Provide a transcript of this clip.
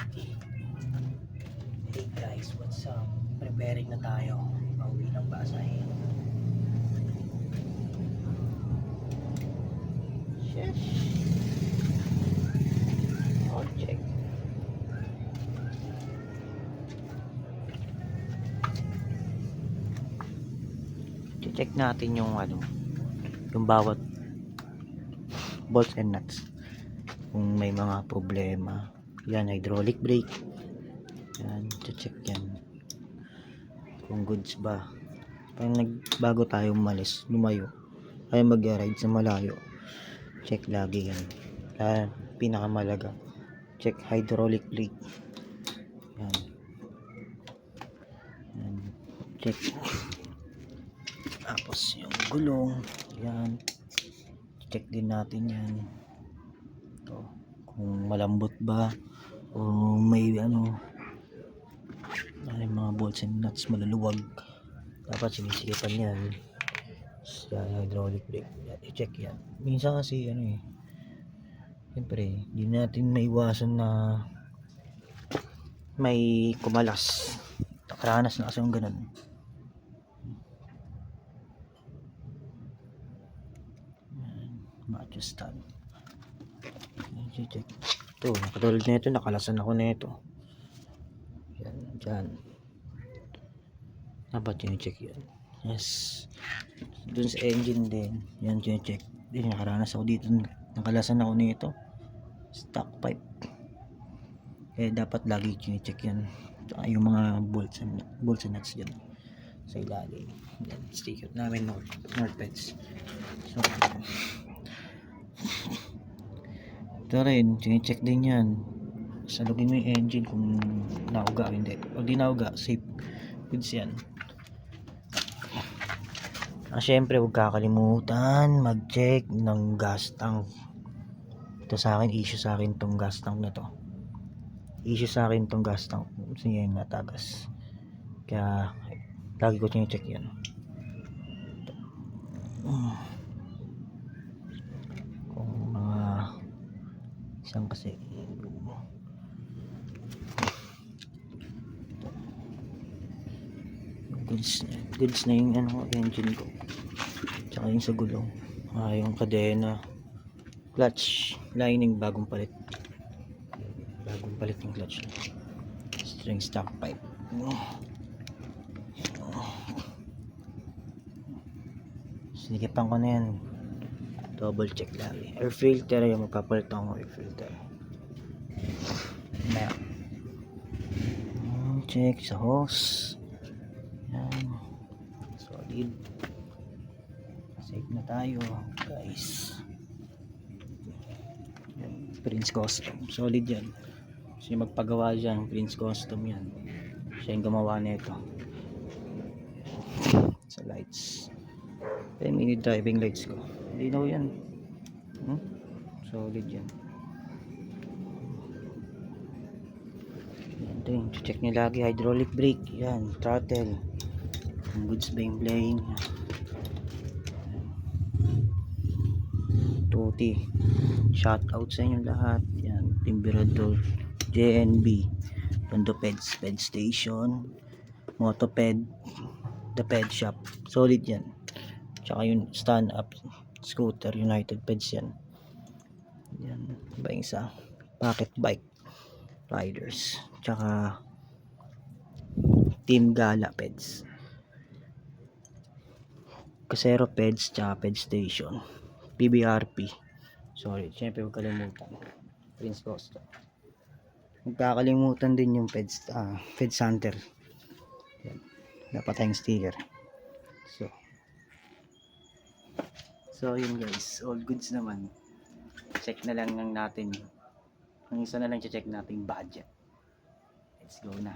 Hey guys, what's up? Preparing na tayo. Pauwi ng Pasay. Sheesh. All check. Check natin yung yung bawat bolts and nuts. Kung may mga problema. Yan, hydraulic brake. Yan, check yan. Kung goods ba. Pag bago tayo umalis, lumayo, ay mag-ride sa malayo, check lagi yan. Pinakamalaga, check hydraulic brake. Yan. Yan. Check. Tapos yung gulong, yan. Check din natin yan. Ito, kung malambot ba o may ay mga bolts and nuts maluluwag, dapat sinisikipan yan sa hydraulic brake. I-check yan. Minsan kasi siyempre hindi natin maiwasan na may kumalas. Nakaranas na kasi yung ganun. Ma-adjustan. I-check. Ito, katulad nito, nakalasan ako nito. Yan, dyan. Dapat yung check yan. Yes. Dun sa engine din, yan yung check. Din, nakaranas ako dito. Nakalasan ako nito. Stock pipe. Kaya dapat lagi yung check yan. Tsaka yung mga bolts and nuts dyan. Sa ilalim. Yan, sticker namin North Peds. So, ito rin, check din yan. Salugin mo yung engine kung nauga o hindi. Pag di nauga, safe goods yan. Syempre, huwag kakalimutan mag-check ng gas tank. Ito sa akin, issue sa akin tong gas tank na to. Issue sa akin tong gas tank. Sige, natagas. Kaya, lagi ko check yan. Kung mga isang kasi goods na yung engine ko, tsaka yung sa gulong, yung kadena, clutch lining bagong palit yung clutch, string stock pipe. Sinikipan ko na yan, double check lagi. Air filter, yung magpapalit akong air filter na check sa hose. Yan, solid. Save na tayo guys. Yan, Prince Custom, solid yan. Kasi magpagawa dyan, Prince Custom yan. Siya yung gumawa nito sa lights. Yung mini driving lights ko, linaw yan. Solid yan. Yan din, check nyo lagi hydraulic brake, yan, throttle, kung goods ba yung playing. Tuti, shout out sa inyo lahat. Yan, Timberador, JNB, Tondo Peds, Ped Station, Motoped, The Ped Shop, solid yan. Tsaka yung stand up scooter, United Peds yan. Yan, iba yung isa, Pocket Bike Riders, tsaka Team Gala Peds, Casero Peds, tsaka Ped Station, PBRP. Sorry, syempre huwag kalimutan Prince Custom. Huwag kakalimutan din yung Peds Hunter. Yan, dapat tayong sticker. So yun guys, all goods naman. Check na lang natin. Ang isa na lang check natin budget. Let's go na.